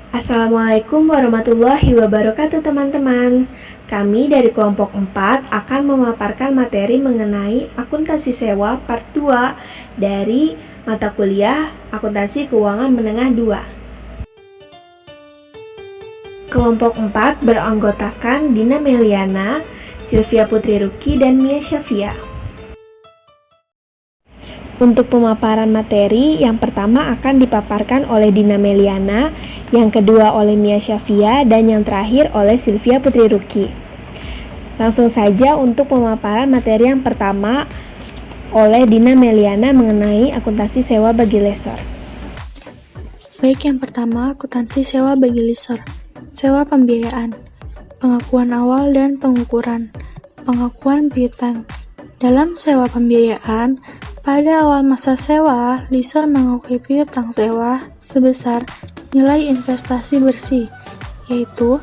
Assalamualaikum warahmatullahi wabarakatuh teman-teman. Kami dari kelompok 4 akan memaparkan materi mengenai akuntansi sewa part 2 dari mata kuliah Akuntansi Keuangan Menengah 2. Kelompok 4 beranggotakan Dina Meliana, Sylvia Putri Ruki, dan Mia Syafia. Untuk pemaparan materi, yang pertama akan dipaparkan oleh Dina Meliana, yang kedua oleh Mia Syafia, dan yang terakhir oleh Sylvia Putri Ruki. Langsung saja untuk pemaparan materi yang pertama oleh Dina Meliana mengenai akuntansi sewa bagi lessor. Baik, yang pertama, akuntansi sewa bagi lessor. Sewa pembiayaan, pengakuan awal dan pengukuran, pengakuan piutang. Dalam sewa pembiayaan, pada awal masa sewa, lessor mengakui piutang sewa sebesar nilai investasi bersih, yaitu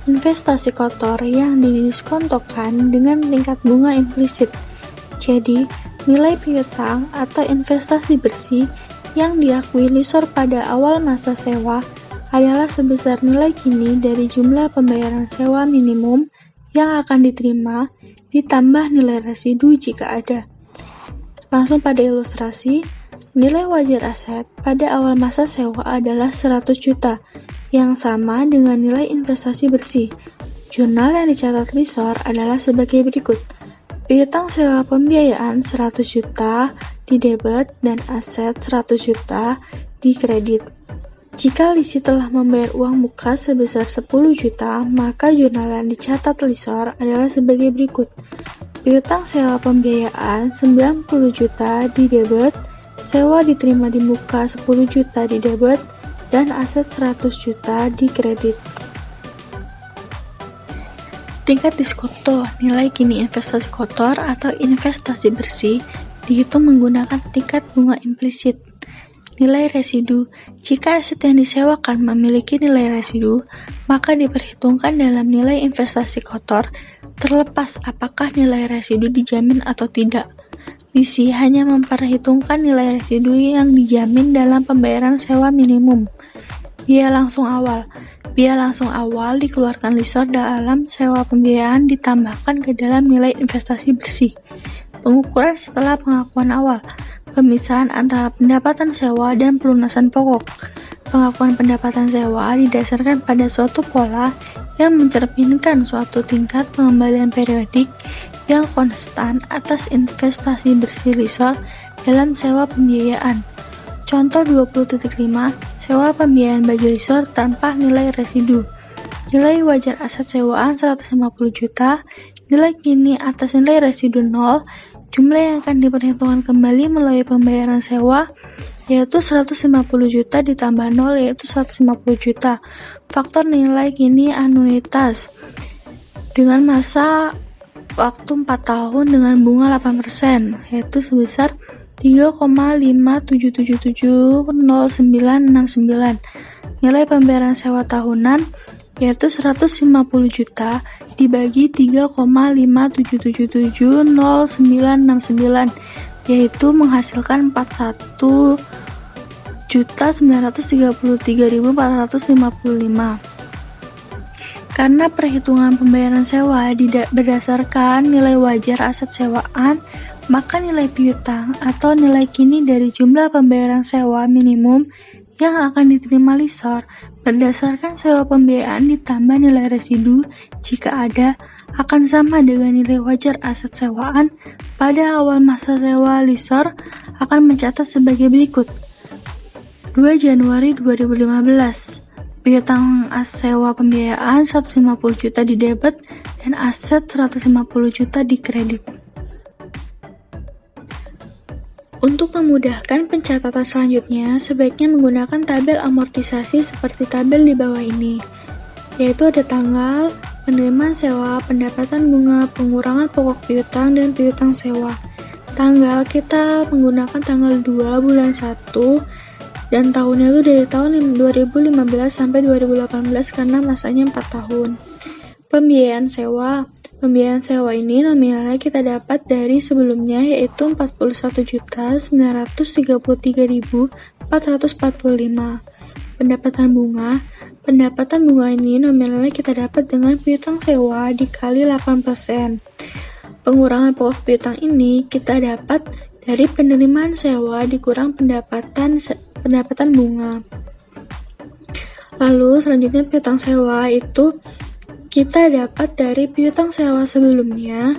investasi kotor yang didiskontokan dengan tingkat bunga implisit. Jadi, nilai piutang atau investasi bersih yang diakui lessor pada awal masa sewa adalah sebesar nilai kini dari jumlah pembayaran sewa minimum yang akan diterima ditambah nilai residu jika ada. Langsung pada ilustrasi, nilai wajar aset pada awal masa sewa adalah 100 juta, yang sama dengan nilai investasi bersih. Jurnal yang dicatat lessor adalah sebagai berikut. Piutang sewa pembiayaan 100 juta di debit dan aset 100 juta di kredit. Jika lessee telah membayar uang muka sebesar 10 juta, maka jurnal yang dicatat lessor adalah sebagai berikut. Piutang sewa pembiayaan 90 juta di debit, sewa diterima di muka 10 juta di debit, dan aset 100 juta di kredit. Tingkat diskonto nilai kini investasi kotor atau investasi bersih dihitung menggunakan tingkat bunga implisit. Nilai residu, jika aset yang disewakan memiliki nilai residu, maka diperhitungkan dalam nilai investasi kotor, terlepas apakah nilai residu dijamin atau tidak. Lessee hanya memperhitungkan nilai residu yang dijamin dalam pembayaran sewa minimum. Biaya langsung awal. Biaya langsung awal dikeluarkan lessor dalam sewa pembiayaan ditambahkan ke dalam nilai investasi bersih. Pengukuran setelah pengakuan awal. Pemisahan antara pendapatan sewa dan pelunasan pokok. Pengakuan pendapatan sewa didasarkan pada suatu pola yang mencerminkan suatu tingkat pengembalian periodik yang konstan atas investasi bersih lessor dalam sewa pembiayaan. Contoh 20.5, sewa pembiayaan bagi lessor tanpa nilai residu. Nilai wajar aset sewaan 150 juta, nilai kini atas nilai residu 0, jumlah yang akan diperhitungkan kembali melalui pembayaran sewa yaitu 150 juta ditambah 0 yaitu 150 juta. Faktor nilai kini anuitas dengan masa waktu 4 tahun dengan bunga 8% yaitu sebesar 3,57770969. Nilai pembayaran sewa tahunan yaitu 150 juta dibagi 3,57770969 yaitu menghasilkan 41.933.455. Karena perhitungan pembayaran sewa berdasarkan nilai wajar aset sewaan, maka nilai piutang atau nilai kini dari jumlah pembayaran sewa minimum yang akan diterima lessor berdasarkan sewa pembiayaan ditambah nilai residu jika ada akan sama dengan nilai wajar aset sewaan pada awal masa sewa. Lessor akan mencatat sebagai berikut. 2 Januari 2015, piutang sewa pembiayaan 150 juta di debit dan aset 150 juta di kredit. Untuk memudahkan pencatatan selanjutnya, sebaiknya menggunakan tabel amortisasi seperti tabel di bawah ini, yaitu ada tanggal, penerimaan sewa, pendapatan bunga, pengurangan pokok piutang, dan piutang sewa. Tanggal kita menggunakan tanggal 2 bulan 1, dan tahunnya itu dari tahun 2015 sampai 2018 karena masanya 4 tahun. Pembiayaan sewa. Pembiayaan sewa ini nominalnya kita dapat dari sebelumnya yaitu 41.933.445. pendapatan bunga. Pendapatan bunga ini nominalnya kita dapat dengan piutang sewa dikali 8%. Pengurangan pokok piutang ini kita dapat dari penerimaan sewa dikurang pendapatan bunga. Lalu selanjutnya piutang sewa itu kita dapat dari piutang sewa sebelumnya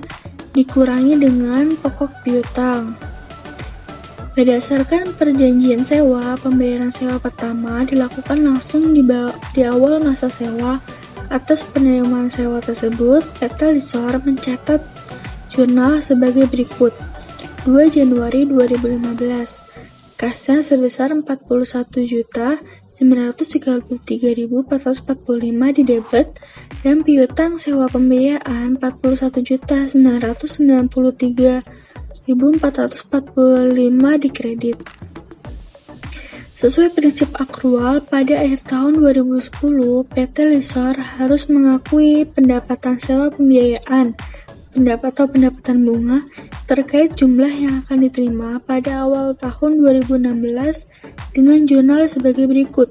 dikurangi dengan pokok piutang. Berdasarkan perjanjian sewa, pembayaran sewa pertama dilakukan langsung di awal masa sewa. Atas penerimaan sewa tersebut, PT Lisor mencatat jurnal sebagai berikut. 2 Januari 2015, kasnya sebesar 41.933.445 di debit dan piutang sewa pembiayaan 41.993.445 di kredit. Sesuai prinsip akrual, pada akhir tahun 2010, PT Lisor harus mengakui pendapatan sewa pembiayaan atau pendapatan bunga terkait jumlah yang akan diterima pada awal tahun 2016 dengan jurnal sebagai berikut.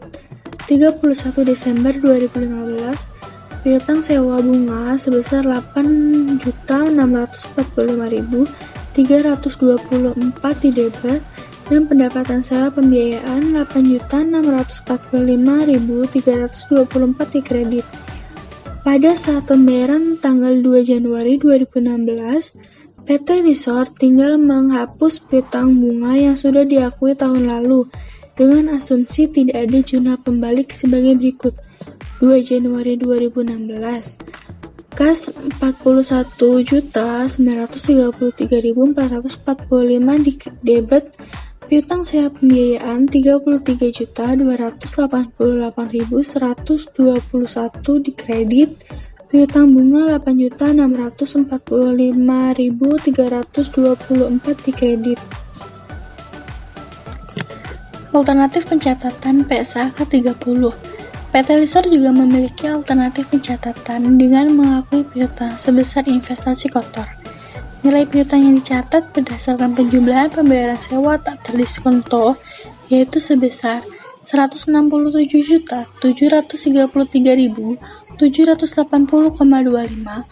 31 Desember 2015, piutang sewa bunga sebesar 8.645.324 di debit dan pendapatan sewa pembiayaan 8.645.324 di kredit. Pada saat pembayaran tanggal 2 Januari 2016, PT Lisor tinggal menghapus piutang bunga yang sudah diakui tahun lalu dengan asumsi tidak ada jurnal pembalik sebagai berikut. 2 Januari 2016, kas 41.933.445 di debit, piutang sewa pembiayaan 33.288.121 di kredit, piutang bunga 8.645.324 di kredit. Alternatif pencatatan PSAK 30. PT Lisor juga memiliki alternatif pencatatan dengan mengakui piutang sebesar investasi kotor. Nilai piutang yang dicatat berdasarkan penjumlahan pembayaran sewa tak terdiskonto yaitu sebesar 167.733.780,25.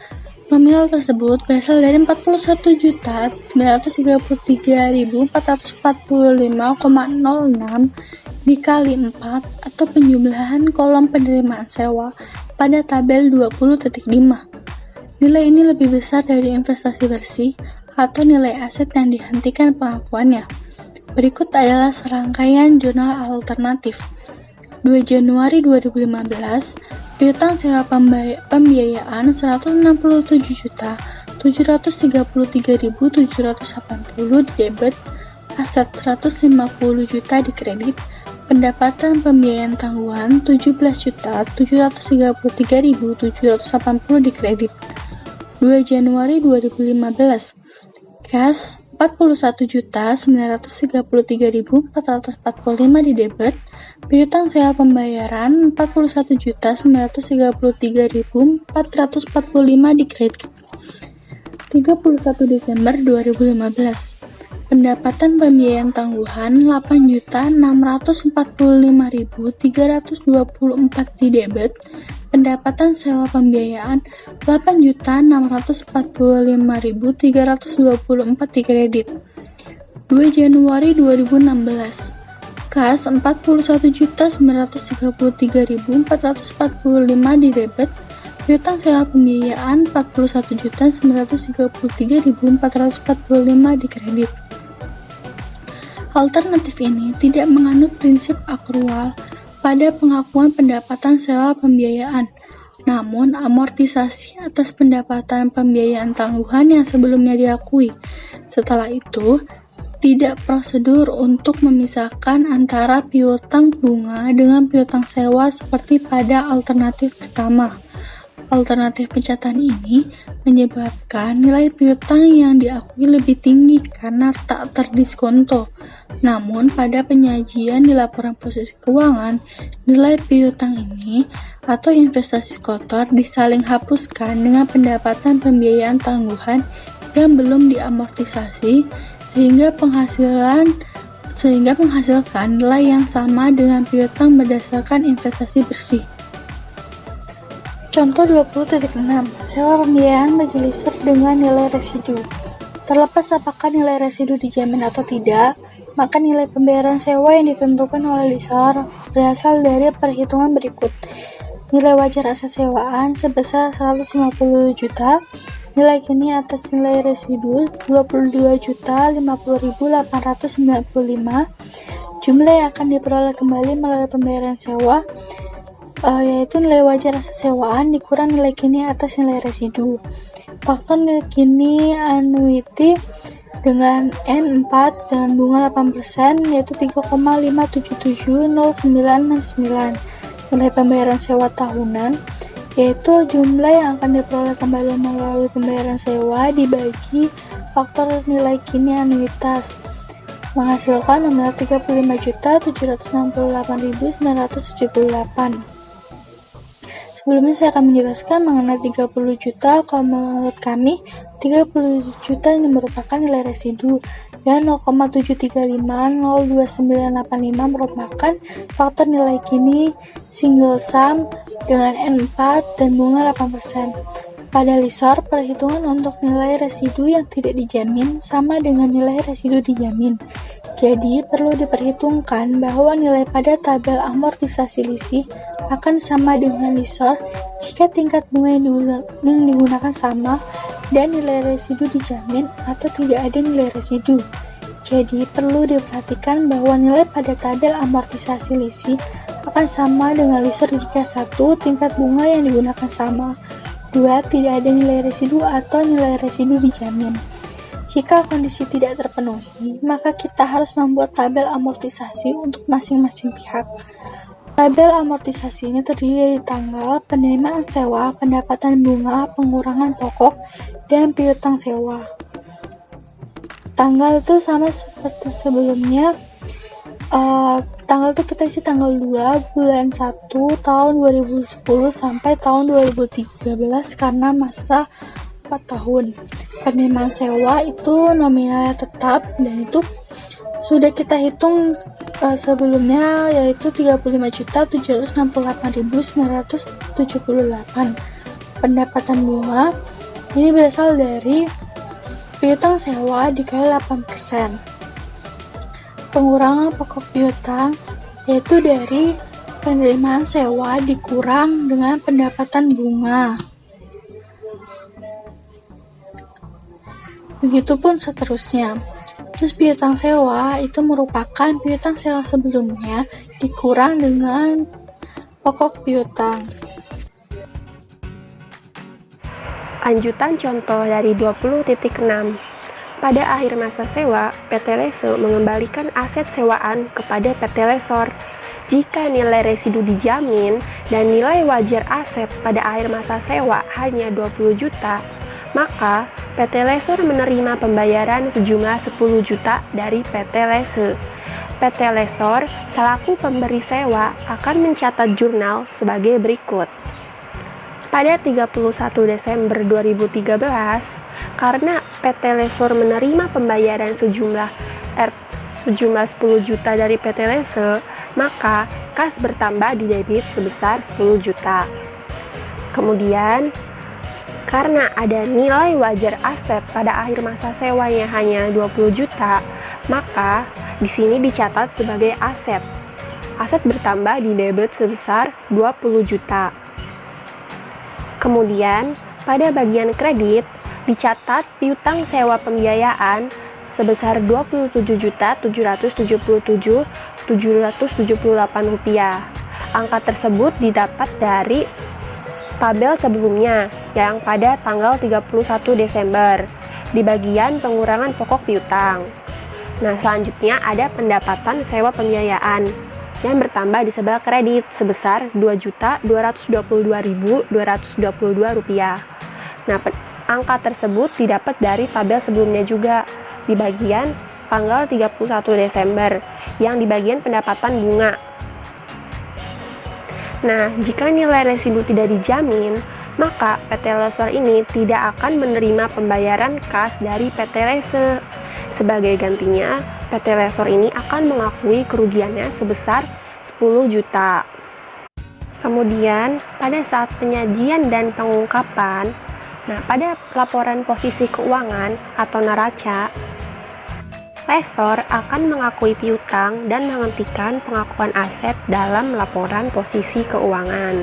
Nominal tersebut berasal dari 41.933.445,06 dikali 4 atau penjumlahan kolom penerimaan sewa pada tabel 20.5. Nilai ini lebih besar dari investasi bersih atau nilai aset yang dihentikan pengakuannya. Berikut adalah serangkaian jurnal alternatif. 2 Januari 2015, piutang sewa pembiayaan 167.733.780 di debit, aset 150 juta di kredit, pendapatan pembiayaan tangguhan 17.733.780 di kredit. 2 Januari 2015, kas 41.933.445 di debit, piutang sewa pembayaran 41.933.445 di kredit. 31 Desember 2015, pendapatan pembiayaan tangguhan 8.645.324 di debit, pendapatan sewa pembiayaan 8.645.324 di kredit. 2 Januari 2016, kas 41.933.445 di debit, piutang sewa pembiayaan 41.933.445 di kredit. Alternatif ini tidak menganut prinsip akrual pada pengakuan pendapatan sewa pembiayaan, namun amortisasi atas pendapatan pembiayaan tangguhan yang sebelumnya diakui. Setelah itu, tidak prosedur untuk memisahkan antara piutang bunga dengan piutang sewa seperti pada alternatif pertama. Alternatif pencatatan ini menyebabkan nilai piutang yang diakui lebih tinggi karena tak terdiskonto. Namun pada penyajian di laporan posisi keuangan, nilai piutang ini atau investasi kotor disaling hapuskan dengan pendapatan pembiayaan tangguhan yang belum diamortisasi sehingga penghasilan sehingga menghasilkan nilai yang sama dengan piutang berdasarkan investasi bersih. Contoh 20.6. Sewa pembiayaan bagi lessor dengan nilai residu. Terlepas apakah nilai residu dijamin atau tidak, maka nilai pembayaran sewa yang ditentukan oleh lessor berasal dari perhitungan berikut. Nilai wajar aset sewaan sebesar 150 juta, nilai kini atas nilai residu 22.050.895, jumlah yang akan diperoleh kembali melalui pembayaran sewa, yaitu nilai wajar aset sewaan dikurang nilai kini atas nilai residu. Faktor nilai kini annuity dengan N4 dengan bunga 8%, yaitu 3,5770969. Nilai pembayaran sewa tahunan, yaitu jumlah yang akan diperoleh kembali melalui pembayaran sewa dibagi faktor nilai kini anuitas, menghasilkan nominal 35.768.978. Sebelumnya saya akan menjelaskan mengenai 30 juta. Kalau menurut kami, 30 juta ini merupakan nilai residu dan 0,73502.985 merupakan faktor nilai kini single sum dengan N4 dan bunga 8%. Pada lessor, perhitungan untuk nilai residu yang tidak dijamin sama dengan nilai residu dijamin. Jadi, perlu diperhitungkan bahwa nilai pada tabel amortisasi lisi akan sama dengan lessor jika tingkat bunga yang digunakan sama dan nilai residu dijamin atau tidak ada nilai residu. Jadi, perlu diperhatikan bahwa nilai pada tabel amortisasi lisi akan sama dengan lessor jika 1. Tingkat bunga yang digunakan sama, 2. Tidak ada nilai residu atau nilai residu dijamin. Jika kondisi tidak terpenuhi, maka kita harus membuat tabel amortisasi untuk masing-masing pihak. Tabel amortisasi ini terdiri dari tanggal, penerimaan sewa, pendapatan bunga, pengurangan pokok, dan piutang sewa. Tanggal itu sama seperti sebelumnya. Tanggal itu kita isi tanggal 2 bulan 1 tahun 2010 sampai tahun 2013 karena masa 4 tahun. Penerimaan sewa itu nominalnya tetap dan itu sudah kita hitung sebelumnya, yaitu 35.768.978. Pendapatan bunga ini berasal dari piutang sewa dikali 8%. Pengurangan pokok piutang yaitu dari penerimaan sewa dikurang dengan pendapatan bunga. Begitupun seterusnya. Terus piutang sewa itu merupakan piutang sewa sebelumnya dikurang dengan pokok piutang. Lanjutan contoh dari 20.6. Pada akhir masa sewa, PT Lesse mengembalikan aset sewaan kepada PT Lessor. Jika nilai residu dijamin dan nilai wajar aset pada akhir masa sewa hanya 20 juta, maka PT Lessor menerima pembayaran sejumlah 10 juta dari PT Lesse. PT Lessor selaku pemberi sewa akan mencatat jurnal sebagai berikut. Pada 31 Desember 2013, karena PT Lessor menerima pembayaran sejumlah 10 juta dari PT Lesse, maka kas bertambah di debit sebesar 10 juta. Kemudian, karena ada nilai wajar aset pada akhir masa sewanya hanya 20 juta, maka di sini dicatat sebagai aset. Aset bertambah di debit sebesar 20 juta. Kemudian, pada bagian kredit dicatat piutang sewa pembiayaan sebesar Rp27.777.778. Angka tersebut didapat dari tabel sebelumnya yang pada tanggal 31 Desember di bagian pengurangan pokok piutang. Nah, selanjutnya ada pendapatan sewa pembiayaan yang bertambah di sebelah kredit sebesar Rp2.222.222. Nah, angka tersebut didapat dari tabel sebelumnya juga di bagian tanggal 31 Desember yang di bagian pendapatan bunga. Nah, jika nilai residu tidak dijamin, maka PT Lessor ini tidak akan menerima pembayaran kas dari PT Lesse. Sebagai gantinya, PT Lesor ini akan mengakui kerugiannya sebesar 10 juta. Kemudian, pada saat penyajian dan pengungkapan, pada laporan posisi keuangan atau neraca, Lesor akan mengakui piutang dan menghentikan pengakuan aset dalam laporan posisi keuangan,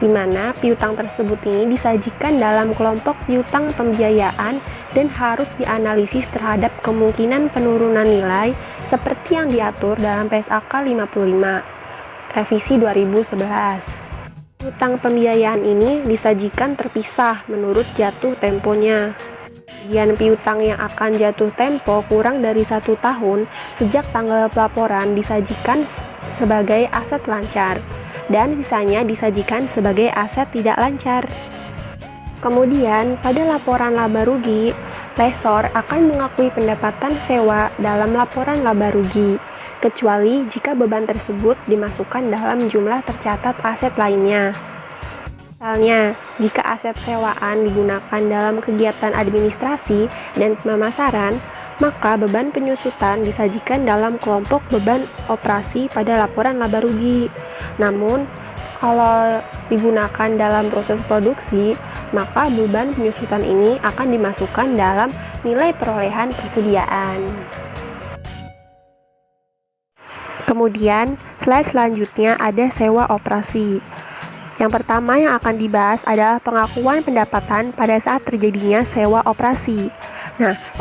di mana piutang tersebut ini disajikan dalam kelompok piutang pembiayaan dan harus dianalisis terhadap kemungkinan penurunan nilai seperti yang diatur dalam PSAK 55, revisi 2011. Piutang pembiayaan ini disajikan terpisah menurut jatuh temponya. Bagian piutang yang akan jatuh tempo kurang dari 1 tahun sejak tanggal pelaporan disajikan sebagai aset lancar, dan sisanya disajikan sebagai aset tidak lancar. Kemudian, pada laporan laba rugi, Lesor akan mengakui pendapatan sewa dalam laporan laba rugi, kecuali jika beban tersebut dimasukkan dalam jumlah tercatat aset lainnya. Misalnya, jika aset sewaan digunakan dalam kegiatan administrasi dan pemasaran, maka beban penyusutan disajikan dalam kelompok beban operasi pada laporan laba rugi. Namun, kalau digunakan dalam proses produksi, maka beban penyusutan ini akan dimasukkan dalam nilai perolehan persediaan. Kemudian, slide selanjutnya ada sewa operasi. Yang pertama yang akan dibahas adalah pengakuan pendapatan pada saat terjadinya sewa operasi.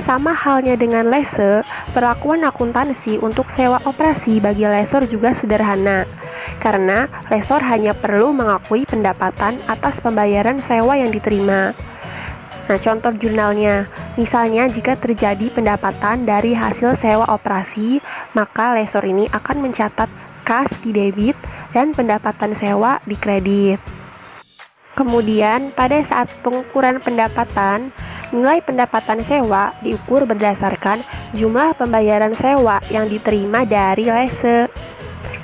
Sama halnya dengan lese, perlakuan akuntansi untuk sewa operasi bagi lesor juga sederhana, karena lesor hanya perlu mengakui pendapatan atas pembayaran sewa yang diterima. Contoh jurnalnya, misalnya jika terjadi pendapatan dari hasil sewa operasi, maka lesor ini akan mencatat kas di debit dan pendapatan sewa di kredit. Kemudian, pada saat pengukuran pendapatan, nilai pendapatan sewa diukur berdasarkan jumlah pembayaran sewa yang diterima dari lese.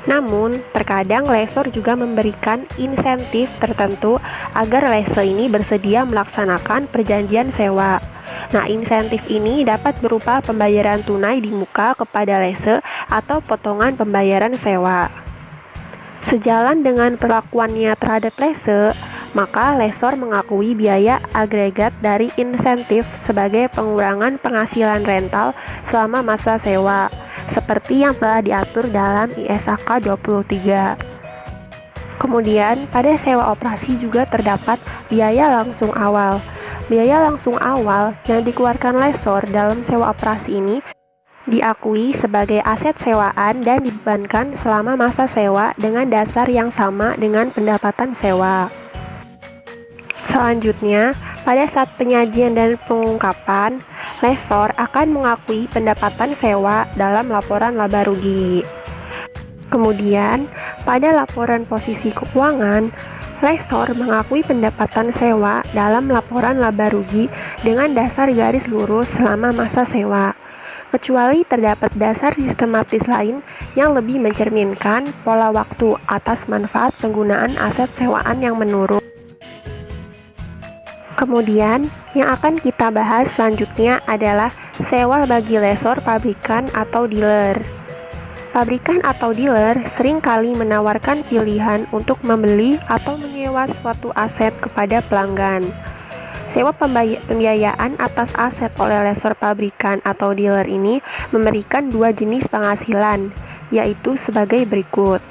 Namun, terkadang lesor juga memberikan insentif tertentu agar lese ini bersedia melaksanakan perjanjian sewa. Insentif ini dapat berupa pembayaran tunai di muka kepada lese atau potongan pembayaran sewa. Sejalan dengan perlakuannya terhadap lese, maka lesor mengakui biaya agregat dari insentif sebagai pengurangan penghasilan rental selama masa sewa, seperti yang telah diatur dalam ISAK 23. Kemudian, pada sewa operasi juga terdapat biaya langsung awal. Biaya langsung awal yang dikeluarkan lesor dalam sewa operasi ini diakui sebagai aset sewaan dan dibebankan selama masa sewa dengan dasar yang sama dengan pendapatan sewa. Selanjutnya, pada saat penyajian dan pengungkapan, lesor akan mengakui pendapatan sewa dalam laporan laba rugi. Kemudian, pada laporan posisi keuangan, lesor mengakui pendapatan sewa dalam laporan laba rugi dengan dasar garis lurus selama masa sewa, kecuali terdapat dasar sistematis lain yang lebih mencerminkan pola waktu atas manfaat penggunaan aset sewaan yang menurun. Kemudian, yang akan kita bahas selanjutnya adalah sewa bagi lesor pabrikan atau dealer. Pabrikan atau dealer seringkali menawarkan pilihan untuk membeli atau menyewa suatu aset kepada pelanggan. Sewa pembiayaan atas aset oleh lesor pabrikan atau dealer ini memberikan 2 jenis penghasilan, yaitu sebagai berikut.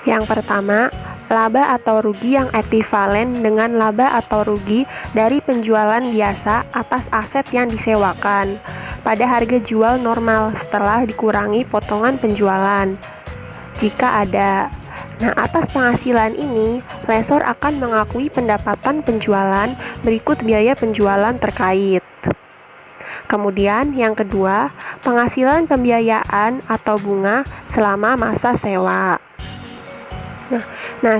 Yang pertama, laba atau rugi yang ekuivalen dengan laba atau rugi dari penjualan biasa atas aset yang disewakan pada harga jual normal setelah dikurangi potongan penjualan, jika ada. Atas penghasilan ini, lesor akan mengakui pendapatan penjualan berikut biaya penjualan terkait. Kemudian yang kedua, penghasilan pembiayaan atau bunga selama masa sewa.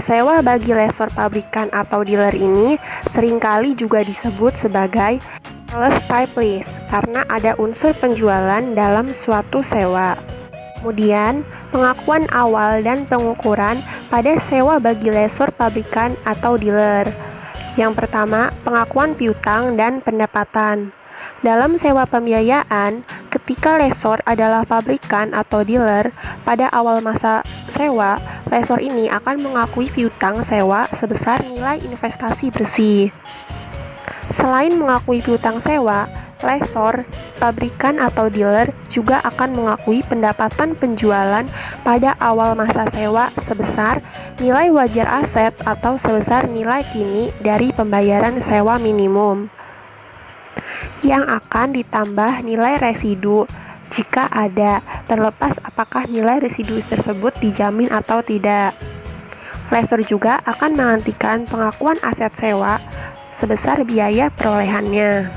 Sewa bagi lesor pabrikan atau dealer ini seringkali juga disebut sebagai sales type lease karena ada unsur penjualan dalam suatu sewa. Kemudian, pengakuan awal dan pengukuran pada sewa bagi lesor pabrikan atau dealer. Yang pertama, pengakuan piutang dan pendapatan. Dalam sewa pembiayaan, ketika lessor adalah pabrikan atau dealer, pada awal masa sewa, lessor ini akan mengakui piutang sewa sebesar nilai investasi bersih. Selain mengakui piutang sewa, lessor, pabrikan atau dealer juga akan mengakui pendapatan penjualan pada awal masa sewa sebesar nilai wajar aset atau sebesar nilai kini dari pembayaran sewa minimum, yang akan ditambah nilai residu jika ada, terlepas apakah nilai residu tersebut dijamin atau tidak. Lessor juga akan menghentikan pengakuan aset sewa sebesar biaya perolehannya.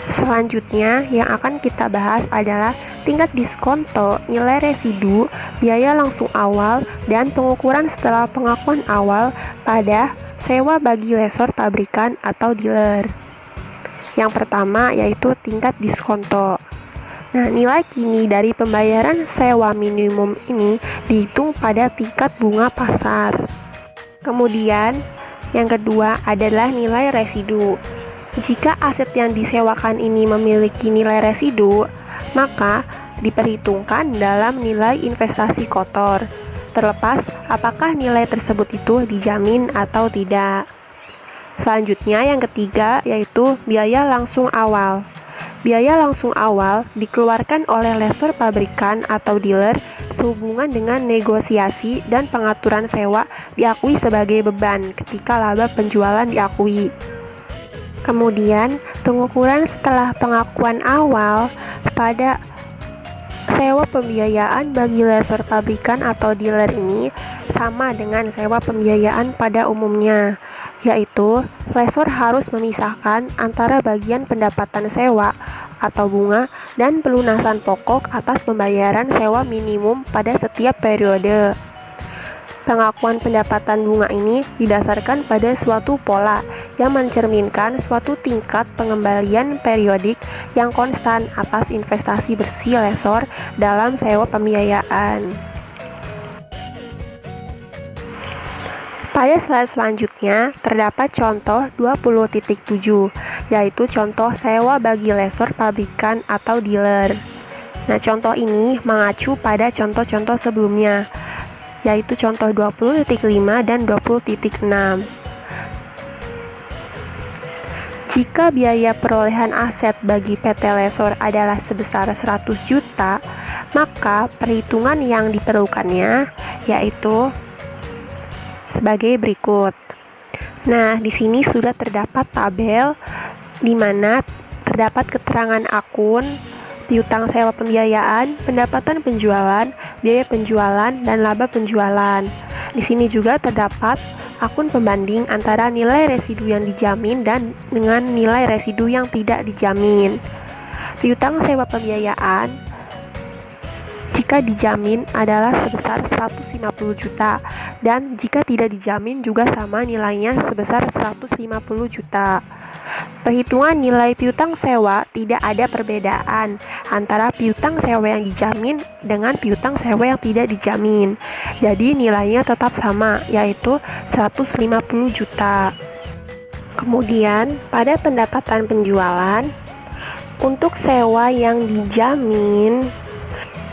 Selanjutnya yang akan kita bahas adalah tingkat diskonto, nilai residu, biaya langsung awal, dan pengukuran setelah pengakuan awal pada sewa bagi lessor pabrikan atau dealer. Yang pertama yaitu tingkat diskonto. Nah, nilai kini dari pembayaran sewa minimum ini dihitung pada tingkat bunga pasar. Kemudian, yang kedua adalah nilai residu. Jika aset yang disewakan ini memiliki nilai residu, maka diperhitungkan dalam nilai investasi kotor, terlepas apakah nilai tersebut itu dijamin atau tidak. Selanjutnya yang ketiga yaitu biaya langsung awal. Biaya langsung awal dikeluarkan oleh lessor pabrikan atau dealer sehubungan dengan negosiasi dan pengaturan sewa diakui sebagai beban ketika laba penjualan diakui. Kemudian, pengukuran setelah pengakuan awal pada sewa pembiayaan bagi lessor pabrikan atau dealer ini sama dengan sewa pembiayaan pada umumnya, yaitu lessor harus memisahkan antara bagian pendapatan sewa atau bunga dan pelunasan pokok atas pembayaran sewa minimum pada setiap periode. Pengakuan pendapatan bunga ini didasarkan pada suatu pola yang mencerminkan suatu tingkat pengembalian periodik yang konstan atas investasi bersih lessor dalam sewa pembiayaan. Pada slide selanjutnya terdapat contoh 20.7, yaitu contoh sewa bagi lessor pabrikan atau dealer. Nah, contoh ini mengacu pada contoh-contoh sebelumnya, yaitu contoh 20.5 dan 20.6. Jika biaya perolehan aset bagi PT Lessor adalah sebesar 100 juta, maka perhitungan yang diperlukannya yaitu sebagai berikut. Nah, di sini sudah terdapat tabel di mana terdapat keterangan akun, piutang sewa pembiayaan, pendapatan penjualan, biaya penjualan, dan laba penjualan. Di sini juga terdapat akun pembanding antara nilai residu yang dijamin dan dengan nilai residu yang tidak dijamin. Piutang sewa pembiayaan jika dijamin adalah sebesar 150 juta dan jika tidak dijamin juga sama nilainya sebesar 150 juta. Perhitungan nilai piutang sewa tidak ada perbedaan antara piutang sewa yang dijamin dengan piutang sewa yang tidak dijamin. Jadi nilainya tetap sama, yaitu 150 juta. Kemudian pada pendapatan penjualan, untuk sewa yang dijamin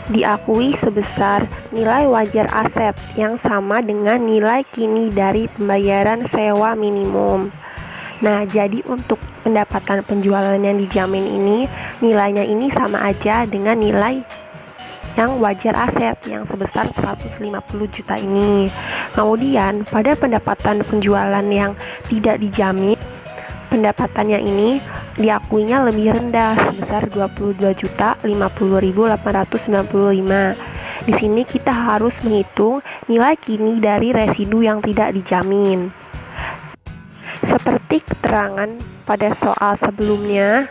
diakui sebesar nilai wajar aset yang sama dengan nilai kini dari pembayaran sewa minimum. Nah, jadi untuk pendapatan penjualan yang dijamin ini, nilainya ini sama aja dengan nilai yang wajar aset yang sebesar 150 juta ini. Kemudian, pada pendapatan penjualan yang tidak dijamin, pendapatannya ini diakuinya lebih rendah sebesar 22.050.895. Di sini kita harus menghitung nilai kini dari residu yang tidak dijamin. Seperti keterangan pada soal sebelumnya,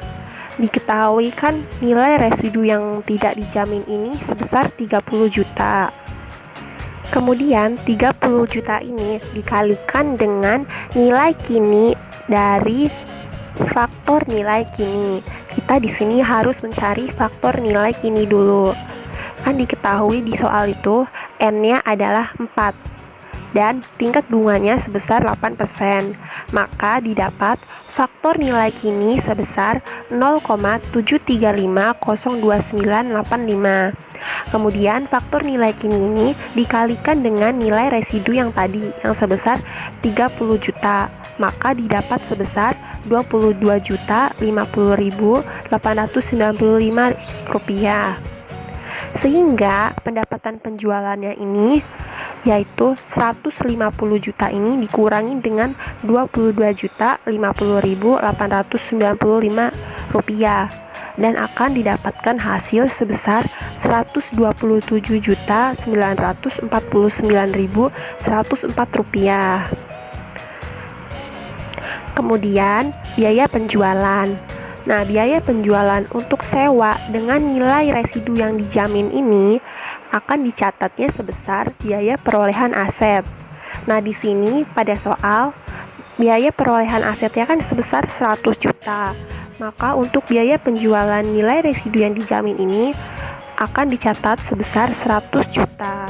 diketahui kan nilai residu yang tidak dijamin ini sebesar 30 juta. Kemudian 30 juta ini dikalikan dengan nilai kini dari faktor nilai kini. Kita di sini harus mencari faktor nilai kini dulu. Kan diketahui di soal itu N-nya adalah 4. dan tingkat bunganya sebesar 8%. Maka didapat faktor nilai kini sebesar 0,735,02985. Kemudian faktor nilai kini ini dikalikan dengan nilai residu yang tadi yang sebesar 30 juta. Maka didapat sebesar Rp22.050.895. Sehingga pendapatan penjualannya ini yaitu 150 juta ini dikurangi dengan Rp22.050.895 dan akan didapatkan hasil sebesar Rp127.949.104. Kemudian biaya penjualan. Nah, biaya penjualan untuk sewa dengan nilai residu yang dijamin ini akan dicatatnya sebesar biaya perolehan aset. Nah, di sini pada soal biaya perolehan asetnya kan sebesar 100 juta. Maka untuk biaya penjualan nilai residu yang dijamin ini akan dicatat sebesar 100 juta.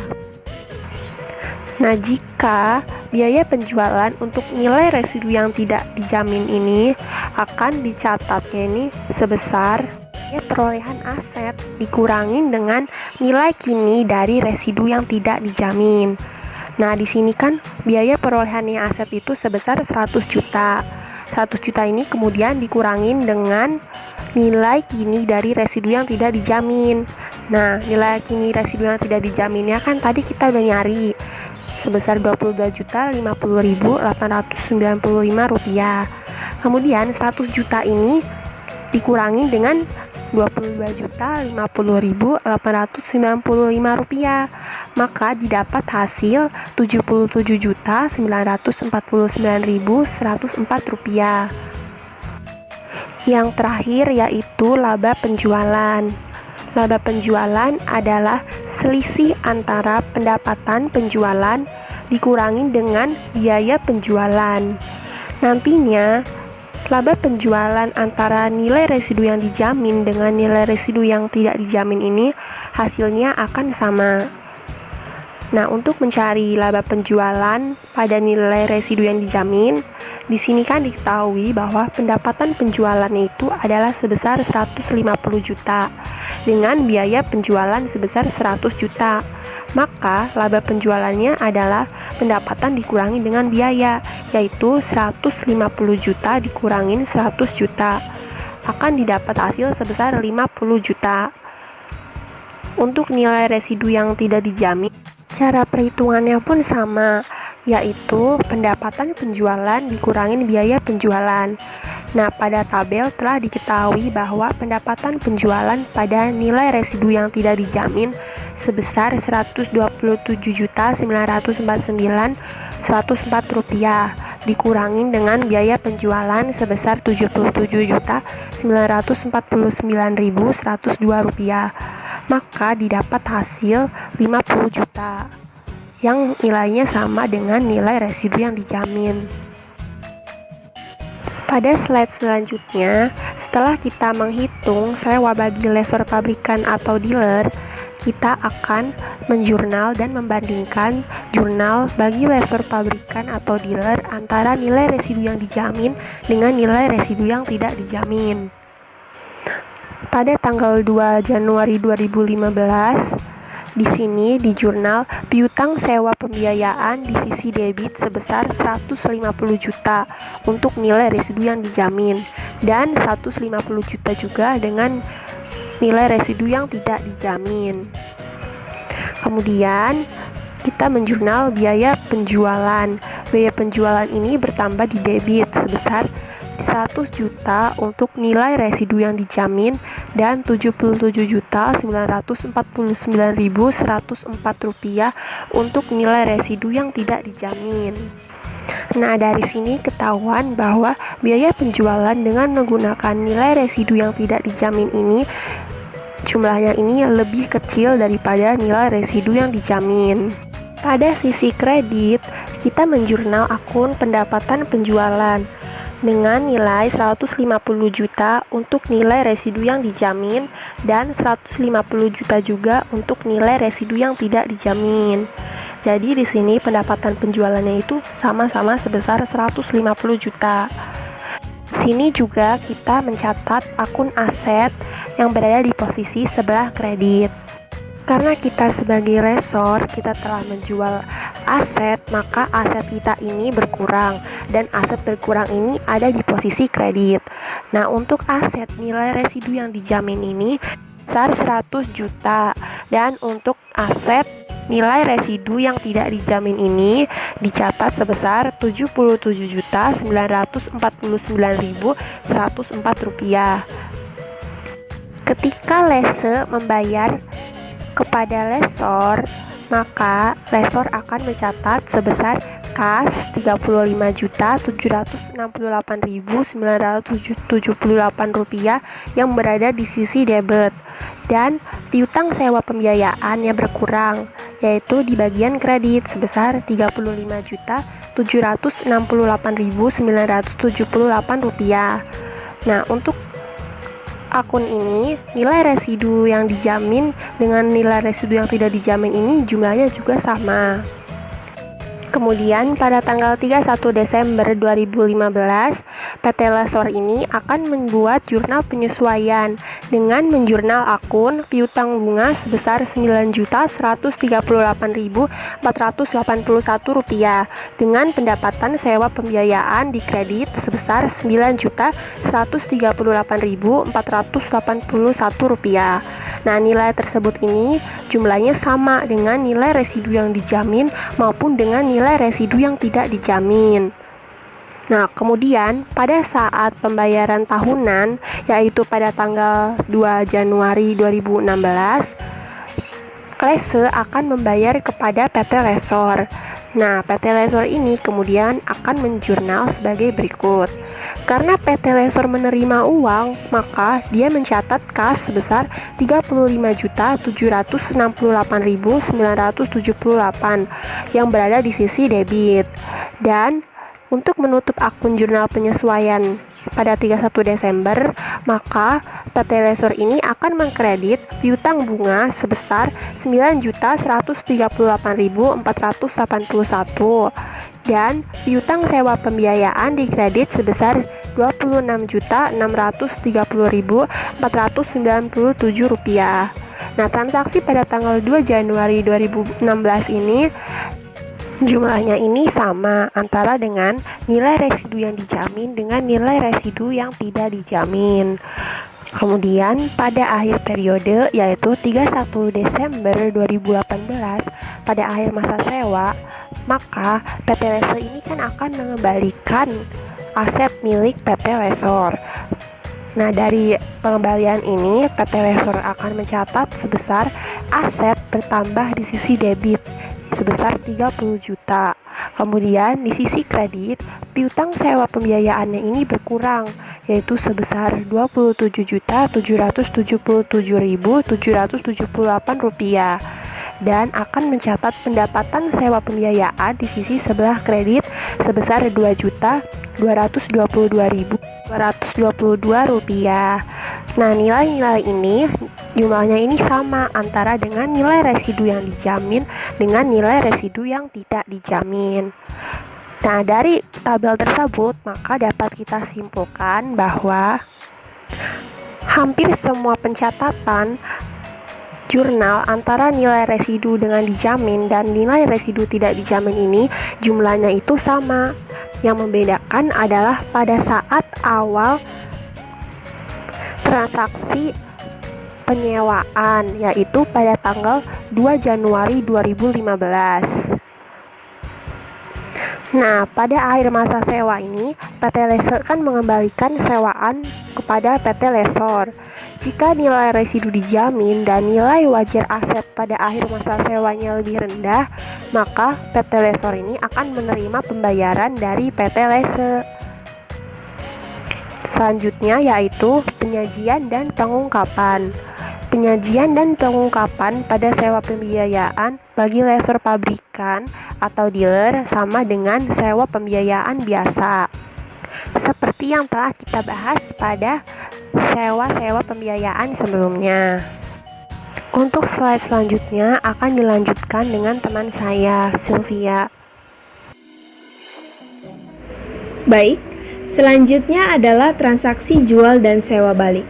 Nah, jika biaya penjualan untuk nilai residu yang tidak dijamin ini akan dicatatnya ini sebesar biaya perolehan aset dikurangin dengan nilai kini dari residu yang tidak dijamin. Nah, di sini kan biaya perolehannya aset itu sebesar 100 juta. 100 juta ini kemudian dikurangin dengan nilai kini dari residu yang tidak dijamin. Nah, nilai kini residu yang tidak dijaminnya kan tadi kita udah nyari sebesar Rp22.050.895. Kemudian 100 juta ini dikurangi dengan Rp27.050.895, maka didapat hasil Rp77.949.104. Yang terakhir yaitu laba penjualan. Laba penjualan adalah selisih antara pendapatan penjualan dikurangi dengan biaya penjualan. Nantinya laba penjualan antara nilai residu yang dijamin dengan nilai residu yang tidak dijamin ini hasilnya akan sama. Nah, untuk mencari laba penjualan pada nilai residu yang dijamin, di sini kan diketahui bahwa pendapatan penjualannya itu adalah sebesar 150 juta dengan biaya penjualan sebesar 100 juta. Maka laba penjualannya adalah pendapatan dikurangi dengan biaya, yaitu 150 juta dikurangin 100 juta. Akan didapat hasil sebesar 50 juta. Untuk nilai residu yang tidak dijamin, cara perhitungannya pun sama, yaitu pendapatan penjualan dikurangin biaya penjualan. Nah, pada tabel telah diketahui bahwa pendapatan penjualan pada nilai residu yang tidak dijamin sebesar Rp127.949.104 dikurangin dengan biaya penjualan sebesar Rp77.949.102, maka didapat hasil 50 juta yang nilainya sama dengan nilai residu yang dijamin. Pada slide selanjutnya, setelah kita menghitung sewa bagi lessor pabrikan atau dealer, kita akan menjurnal dan membandingkan jurnal bagi lessor pabrikan atau dealer antara nilai residu yang dijamin dengan nilai residu yang tidak dijamin. Pada tanggal 2 Januari 2015, di sini di jurnal piutang sewa pembiayaan divisi debit sebesar 150 juta untuk nilai residu yang dijamin dan 150 juta juga dengan nilai residu yang tidak dijamin. Kemudian kita menjurnal biaya penjualan. Biaya penjualan ini bertambah di debit sebesar 100 juta untuk nilai residu yang dijamin dan Rp77.949.104 untuk nilai residu yang tidak dijamin. Nah, dari sini ketahuan bahwa biaya penjualan dengan menggunakan nilai residu yang tidak dijamin ini jumlahnya ini lebih kecil daripada nilai residu yang dijamin. Pada sisi kredit, kita menjurnal akun pendapatan penjualan dengan nilai 150 juta untuk nilai residu yang dijamin dan 150 juta juga untuk nilai residu yang tidak dijamin. Jadi di sini pendapatan penjualannya itu sama-sama sebesar 150 juta. Sini juga kita mencatat akun aset yang berada di posisi sebelah kredit. Karena kita sebagai lessor, kita telah menjual aset, maka aset kita ini berkurang, dan aset berkurang ini ada di posisi kredit. Nah, untuk aset nilai residu yang dijamin ini sebesar 100 juta, dan untuk aset nilai residu yang tidak dijamin ini dicatat sebesar Rp77.949.104. Ketika lese membayar kepada lessor, maka lessor akan mencatat sebesar kas Rp35.768.978 yang berada di sisi debit, dan piutang sewa pembiayaan yang berkurang, yaitu di bagian kredit sebesar Rp35.768.978. Nah, untuk akun ini, nilai residu yang dijamin dengan nilai residu yang tidak dijamin ini jumlahnya juga sama. Kemudian pada tanggal 31 Desember 2015, PT Lessor ini akan membuat jurnal penyesuaian dengan menjurnal akun piutang bunga sebesar Rp9.138.481 dengan pendapatan sewa pembiayaan di kredit sebesar Rp9.138.481. Nah, nilai tersebut ini jumlahnya sama dengan nilai residu yang dijamin maupun dengan nilai residu yang tidak dijamin. Nah, kemudian pada saat pembayaran tahunan, yaitu pada tanggal 2 Januari 2016, Lese akan membayar kepada PT Lessor. Nah, PT Lessor ini kemudian akan menjurnal sebagai berikut. Karena PT Lessor menerima uang, maka dia mencatat kas sebesar Rp35.768.978 yang berada di sisi debit. Dan untuk menutup akun jurnal penyesuaian pada 31 Desember, maka PT Lessor ini akan mengkredit piutang bunga sebesar Rp9.138.481 dan piutang sewa pembiayaan di kredit sebesar Rp26.630.497. Nah, transaksi pada tanggal 2 Januari 2016 ini jumlahnya ini sama antara dengan nilai residu yang dijamin dengan nilai residu yang tidak dijamin. Kemudian pada akhir periode, yaitu 31 Desember 2018, pada akhir masa sewa, maka PT Lessor ini kan akan mengembalikan aset milik PT Lessor. Nah, dari pengembalian ini PT Lessor akan mencatat sebesar aset bertambah di sisi debit sebesar 30 juta. Kemudian di sisi kredit, piutang sewa pembiayaannya ini berkurang, yaitu sebesar Rp27.777.778 dan akan mencatat pendapatan sewa pembiayaan di sisi sebelah kredit sebesar Rp2.222.222. Nah, nilai-nilai ini jumlahnya ini sama antara dengan nilai residu yang dijamin dengan nilai residu yang tidak dijamin. Nah, dari tabel tersebut maka dapat kita simpulkan bahwa hampir semua pencatatan jurnal antara nilai residu dengan dijamin dan nilai residu tidak dijamin ini jumlahnya itu sama. Yang membedakan adalah pada saat awal transaksi penyewaan, yaitu pada tanggal 2 Januari 2015. Nah, pada akhir masa sewa ini, PT Lessor kan mengembalikan sewaan kepada PT Lessor. Jika nilai residu dijamin dan nilai wajar aset pada akhir masa sewanya lebih rendah, maka PT Lessor ini akan menerima pembayaran dari PT Lessor. Selanjutnya yaitu penyajian dan pengungkapan. Penyajian dan pengungkapan pada sewa pembiayaan bagi lessor pabrikan atau dealer sama dengan sewa pembiayaan biasa. Seperti yang telah kita bahas pada sewa-sewa pembiayaan sebelumnya. Untuk slide selanjutnya akan dilanjutkan dengan teman saya, Sylvia. Baik, selanjutnya adalah transaksi jual dan sewa balik.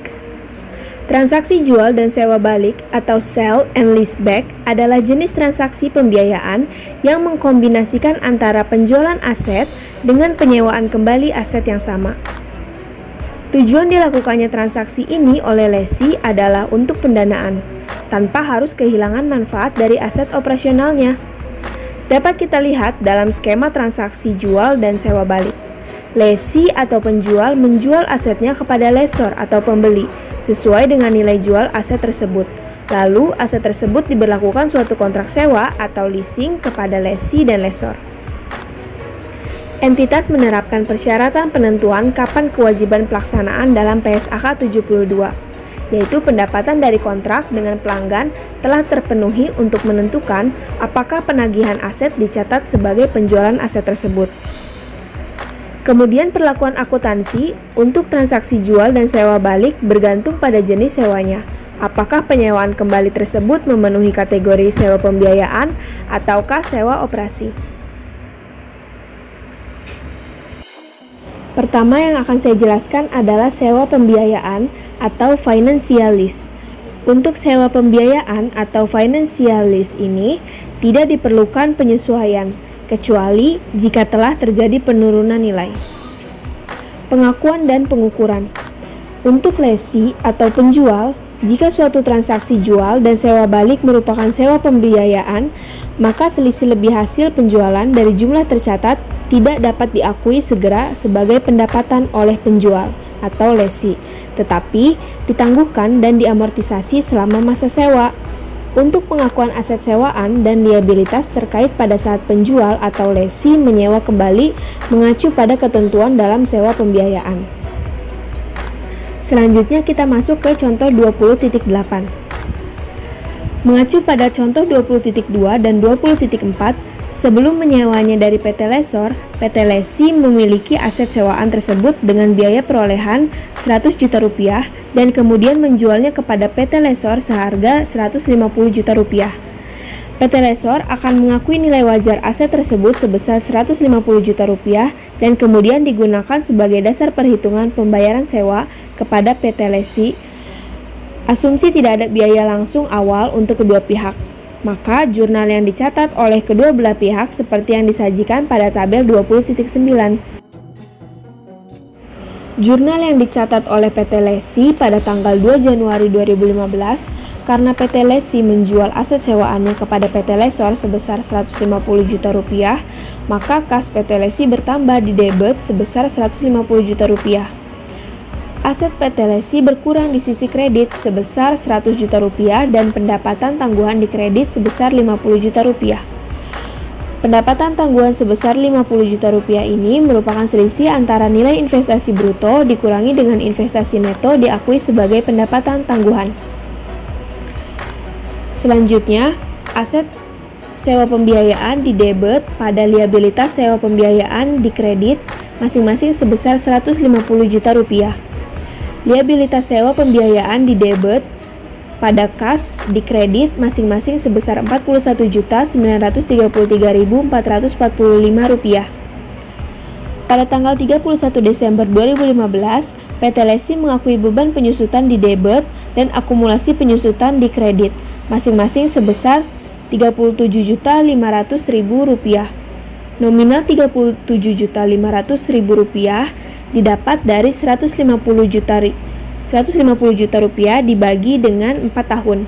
Transaksi jual dan sewa balik atau sell and leaseback adalah jenis transaksi pembiayaan yang mengkombinasikan antara penjualan aset dengan penyewaan kembali aset yang sama. Tujuan dilakukannya transaksi ini oleh lessee adalah untuk pendanaan, tanpa harus kehilangan manfaat dari aset operasionalnya. Dapat kita lihat dalam skema transaksi jual dan sewa balik. Lessee atau penjual menjual asetnya kepada lessor atau pembeli, sesuai dengan nilai jual aset tersebut. Lalu, aset tersebut diberlakukan suatu kontrak sewa atau leasing kepada lessee dan lessor. Entitas menerapkan persyaratan penentuan kapan kewajiban pelaksanaan dalam PSAK 72, yaitu pendapatan dari kontrak dengan pelanggan telah terpenuhi untuk menentukan apakah penagihan aset dicatat sebagai penjualan aset tersebut. Kemudian perlakuan akuntansi untuk transaksi jual dan sewa balik bergantung pada jenis sewanya. Apakah penyewaan kembali tersebut memenuhi kategori sewa pembiayaan ataukah sewa operasi? Pertama yang akan saya jelaskan adalah sewa pembiayaan atau financial lease. Untuk sewa pembiayaan atau financial lease ini tidak diperlukan penyesuaian, kecuali jika telah terjadi penurunan nilai. Pengakuan dan pengukuran. Untuk lessee atau penjual, jika suatu transaksi jual dan sewa balik merupakan sewa pembiayaan, maka selisih lebih hasil penjualan dari jumlah tercatat tidak dapat diakui segera sebagai pendapatan oleh penjual atau lessee, tetapi ditangguhkan dan diamortisasi selama masa sewa. Untuk pengakuan aset sewaan dan liabilitas terkait pada saat penjual atau lessee menyewa kembali mengacu pada ketentuan dalam sewa pembiayaan. Selanjutnya kita masuk ke contoh 20.8. Mengacu pada contoh 20.2 dan 20.4, sebelum menyewanya dari PT Lessor, PT Lessee memiliki aset sewaan tersebut dengan biaya perolehan 100 juta rupiah dan kemudian menjualnya kepada PT Lessor seharga 150 juta rupiah. PT Lessor akan mengakui nilai wajar aset tersebut sebesar 150 juta rupiah dan kemudian digunakan sebagai dasar perhitungan pembayaran sewa kepada PT Lessee. Asumsi tidak ada biaya langsung awal untuk kedua pihak. Maka jurnal yang dicatat oleh kedua belah pihak seperti yang disajikan pada tabel 20.9. Jurnal yang dicatat oleh PT Lessee pada tanggal 2 Januari 2015 karena PT Lessee menjual aset sewaannya kepada PT Lessor sebesar 150 juta rupiah, maka kas PT Lessee bertambah di debit sebesar 150 juta rupiah. Aset PT Lessee berkurang di sisi kredit sebesar 100 juta rupiah dan pendapatan tangguhan di kredit sebesar 50 juta rupiah. Pendapatan tangguhan sebesar 50 juta rupiah ini merupakan selisih antara nilai investasi bruto dikurangi dengan investasi neto diakui sebagai pendapatan tangguhan. Selanjutnya, aset sewa pembiayaan di debit pada liabilitas sewa pembiayaan di kredit masing-masing sebesar 150 juta rupiah. Liabilitas sewa pembiayaan di debit pada kas di kredit masing-masing sebesar Rp41.933.445. Pada tanggal 31 Desember 2015, PT Lessee mengakui beban penyusutan di debit dan akumulasi penyusutan di kredit masing-masing sebesar Rp37.500.000. Nominal Rp37.500.000 didapat dari 150 juta rupiah dibagi dengan 4 tahun.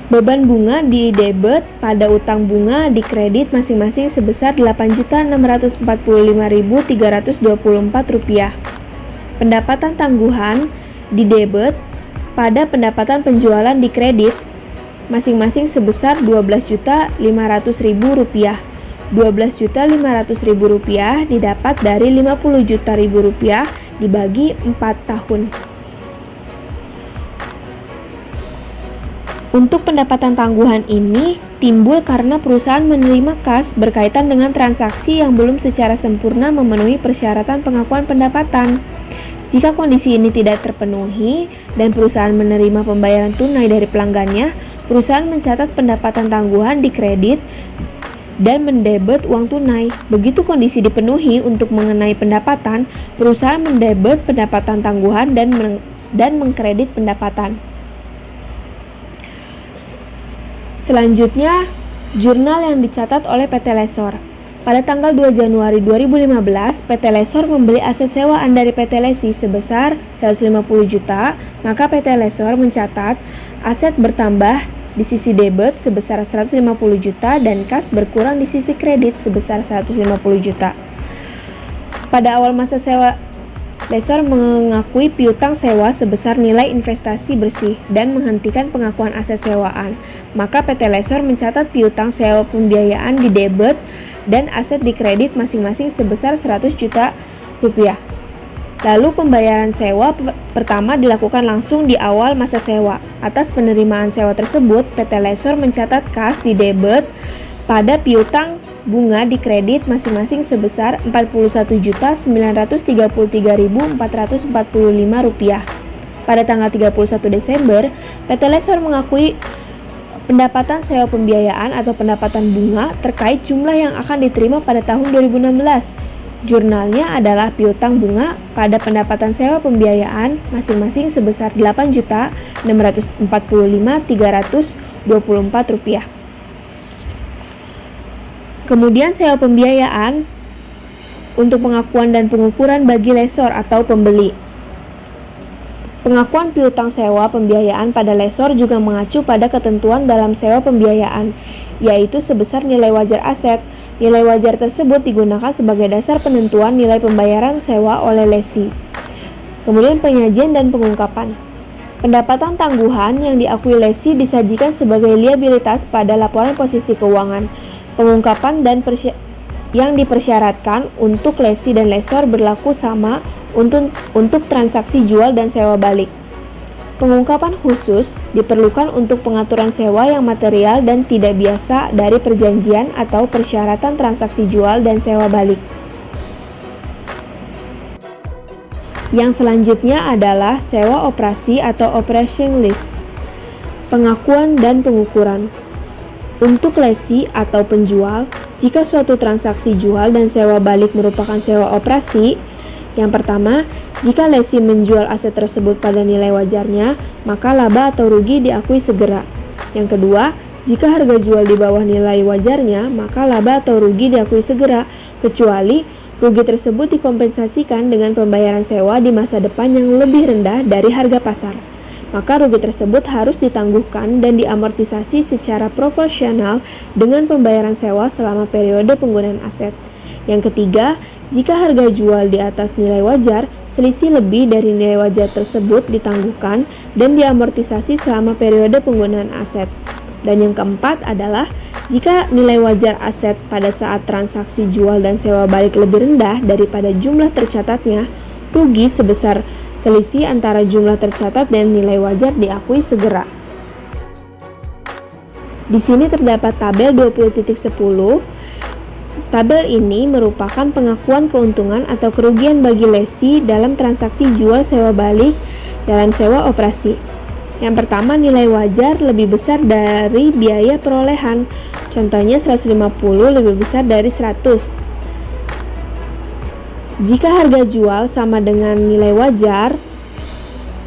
Beban bunga di debit pada utang bunga di kredit masing-masing sebesar Rp8.645.324. Pendapatan tangguhan di debit pada pendapatan penjualan di kredit masing-masing sebesar Rp12.500.000. Rp12.500.000 didapat dari Rp50 juta dibagi 4 tahun. Untuk pendapatan tangguhan ini timbul karena perusahaan menerima kas berkaitan dengan transaksi yang belum secara sempurna memenuhi persyaratan pengakuan pendapatan. Jika kondisi ini tidak terpenuhi dan perusahaan menerima pembayaran tunai dari pelanggannya, perusahaan mencatat pendapatan tangguhan di kredit dan mendebet uang tunai. Begitu kondisi dipenuhi untuk mengenai pendapatan, perusahaan mendebet pendapatan tangguhan dan mengkredit pendapatan. Selanjutnya, jurnal yang dicatat oleh PT Lesor. Pada tanggal 2 Januari 2015, PT Lesor membeli aset sewaan dari PT Lesi sebesar 150 juta, maka PT Lesor mencatat aset bertambah di sisi debit sebesar 150 juta dan kas berkurang di sisi kredit sebesar 150 juta. Pada awal masa sewa, Lesor mengakui piutang sewa sebesar nilai investasi bersih dan menghentikan pengakuan aset sewaan. Maka PT Lesor mencatat piutang sewa pembiayaan di debit dan aset di kredit masing-masing sebesar 100 juta rupiah. Lalu pembayaran sewa pertama dilakukan langsung di awal masa sewa. Atas penerimaan sewa tersebut, PT Lesor mencatat kas di debit pada piutang bunga di kredit masing-masing sebesar Rp41.933.445. Pada tanggal 31 Desember, PT Lesor mengakui pendapatan sewa pembiayaan atau pendapatan bunga terkait jumlah yang akan diterima pada tahun 2016. Jurnalnya adalah piutang bunga pada pendapatan sewa pembiayaan masing-masing sebesar Rp8.645.324. Kemudian sewa pembiayaan untuk pengakuan dan pengukuran bagi lesor atau pembeli. Pengakuan piutang sewa pembiayaan pada lesor juga mengacu pada ketentuan dalam sewa pembiayaan, yaitu sebesar nilai wajar aset. Nilai wajar tersebut digunakan sebagai dasar penentuan nilai pembayaran sewa oleh lesi. Kemudian penyajian dan pengungkapan. Pendapatan tangguhan yang diakui lesi disajikan sebagai liabilitas pada laporan posisi keuangan. Pengungkapan dan yang dipersyaratkan untuk lesi dan lesor berlaku sama untuk transaksi jual dan sewa balik. Pengungkapan khusus diperlukan untuk pengaturan sewa yang material dan tidak biasa dari perjanjian atau persyaratan transaksi jual dan sewa balik. Yang selanjutnya adalah sewa operasi atau operation list. Pengakuan dan pengukuran. Untuk lesi atau penjual, jika suatu transaksi jual dan sewa balik merupakan sewa operasi, yang pertama, jika lesi menjual aset tersebut pada nilai wajarnya, maka laba atau rugi diakui segera. Yang kedua, jika harga jual di bawah nilai wajarnya, maka laba atau rugi diakui segera, kecuali rugi tersebut dikompensasikan dengan pembayaran sewa di masa depan yang lebih rendah dari harga pasar. Maka rugi tersebut harus ditangguhkan dan diamortisasi secara proporsional dengan pembayaran sewa selama periode penggunaan aset. Yang ketiga, jika harga jual di atas nilai wajar, selisih lebih dari nilai wajar tersebut ditangguhkan dan diamortisasi selama periode penggunaan aset. Dan yang keempat adalah, jika nilai wajar aset pada saat transaksi jual dan sewa balik lebih rendah daripada jumlah tercatatnya, rugi sebesar selisih antara jumlah tercatat dan nilai wajar diakui segera. Di sini terdapat tabel 20.10. Tabel ini merupakan pengakuan keuntungan atau kerugian bagi lesi dalam transaksi jual sewa balik dalam sewa operasi. Yang pertama, nilai wajar lebih besar dari biaya perolehan. Contohnya 150 lebih besar dari 100. Jika harga jual sama dengan nilai wajar,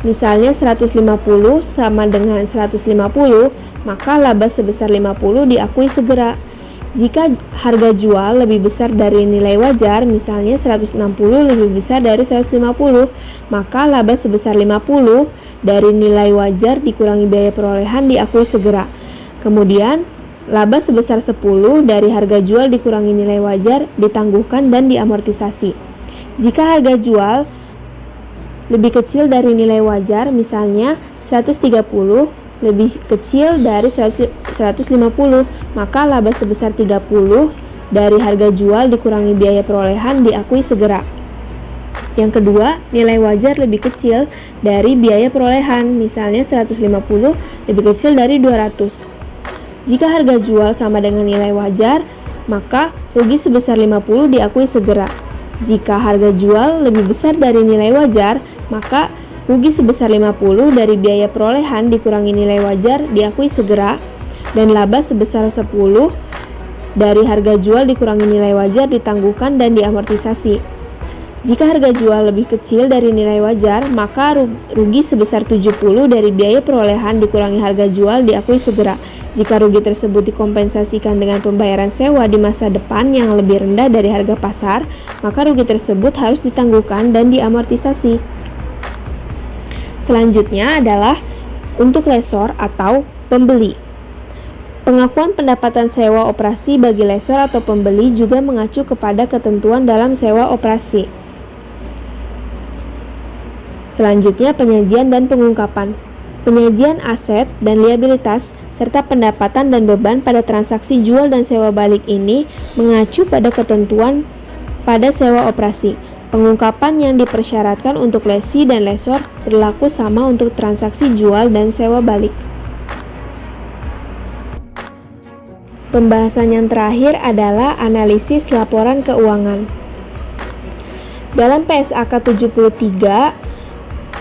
misalnya 150 sama dengan 150, maka laba sebesar 50 diakui segera. Jika harga jual lebih besar dari nilai wajar, misalnya 160 lebih besar dari 150, maka laba sebesar 50 dari nilai wajar dikurangi biaya perolehan diakui segera. Kemudian, laba sebesar 10 dari harga jual dikurangi nilai wajar ditangguhkan dan diamortisasi. Jika harga jual lebih kecil dari nilai wajar, misalnya 130 lebih kecil dari 150, maka laba sebesar 30 dari harga jual dikurangi biaya perolehan diakui segera. Yang kedua, nilai wajar lebih kecil dari biaya perolehan, misalnya 150 lebih kecil dari 200. Jika harga jual sama dengan nilai wajar, maka rugi sebesar 50 diakui segera. Jika harga jual lebih besar dari nilai wajar, maka rugi sebesar 50 dari biaya perolehan dikurangi nilai wajar diakui segera, dan laba sebesar 10 dari harga jual dikurangi nilai wajar ditangguhkan dan diamortisasi. Jika harga jual lebih kecil dari nilai wajar, maka rugi sebesar 70 dari biaya perolehan dikurangi harga jual diakui segera. Jika rugi tersebut dikompensasikan dengan pembayaran sewa di masa depan yang lebih rendah dari harga pasar, maka rugi tersebut harus ditangguhkan dan diamortisasi. Selanjutnya adalah untuk lessor atau pembeli. Pengakuan pendapatan sewa operasi bagi lessor atau pembeli juga mengacu kepada ketentuan dalam sewa operasi. Selanjutnya, penyajian dan pengungkapan. Penyajian aset dan liabilitas serta pendapatan dan beban pada transaksi jual dan sewa balik ini mengacu pada ketentuan pada sewa operasi. Pengungkapan yang dipersyaratkan untuk lessee dan lessor berlaku sama untuk transaksi jual dan sewa balik. Pembahasan yang terakhir adalah analisis laporan keuangan. Dalam PSAK 73,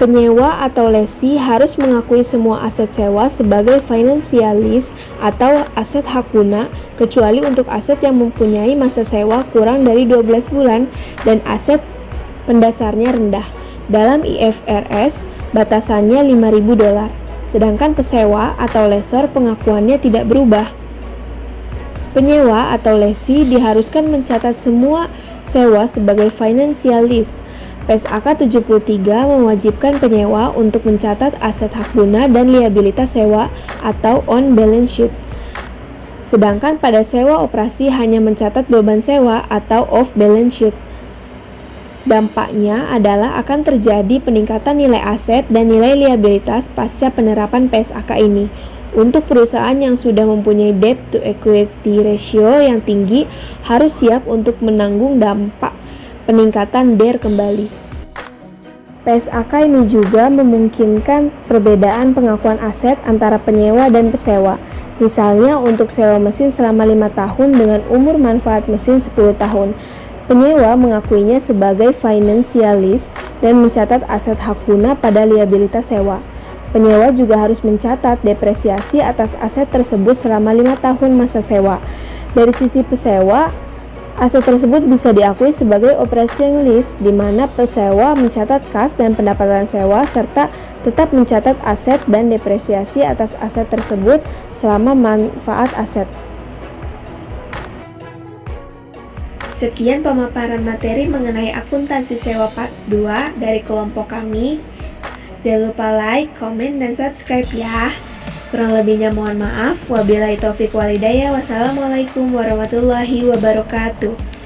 penyewa atau lessee harus mengakui semua aset sewa sebagai financial lease atau aset hak guna, kecuali untuk aset yang mempunyai masa sewa kurang dari 12 bulan dan aset pendasarnya rendah. Dalam IFRS, batasannya $5.000, sedangkan pesewa atau lessor pengakuannya tidak berubah. Penyewa atau lessee diharuskan mencatat semua sewa sebagai financial lease. PSAK 73 mewajibkan penyewa untuk mencatat aset hak guna dan liabilitas sewa atau on balance sheet. Sedangkan pada sewa operasi hanya mencatat beban sewa atau off balance sheet. Dampaknya adalah akan terjadi peningkatan nilai aset dan nilai liabilitas pasca penerapan PSAK ini. Untuk perusahaan yang sudah mempunyai debt to equity ratio yang tinggi, harus siap untuk menanggung dampak peningkatan DER kembali. PSAK ini juga memungkinkan perbedaan pengakuan aset antara penyewa dan pesewa. Misalnya untuk sewa mesin selama 5 tahun dengan umur manfaat mesin 10 tahun. Penyewa mengakuinya sebagai financial lease dan mencatat aset hak guna pada liabilitas sewa. Penyewa juga harus mencatat depresiasi atas aset tersebut selama 5 tahun masa sewa. Dari sisi pesewa, aset tersebut bisa diakui sebagai operation lease, di mana pesewa mencatat kas dan pendapatan sewa serta tetap mencatat aset dan depresiasi atas aset tersebut selama manfaat aset. Sekian pemaparan materi mengenai akuntansi sewa part 2 dari kelompok kami. Jangan lupa like, komen, dan subscribe ya. Kurang lebihnya mohon maaf. Wabillahi taufiq walhidayah. Wassalamualaikum warahmatullahi wabarakatuh.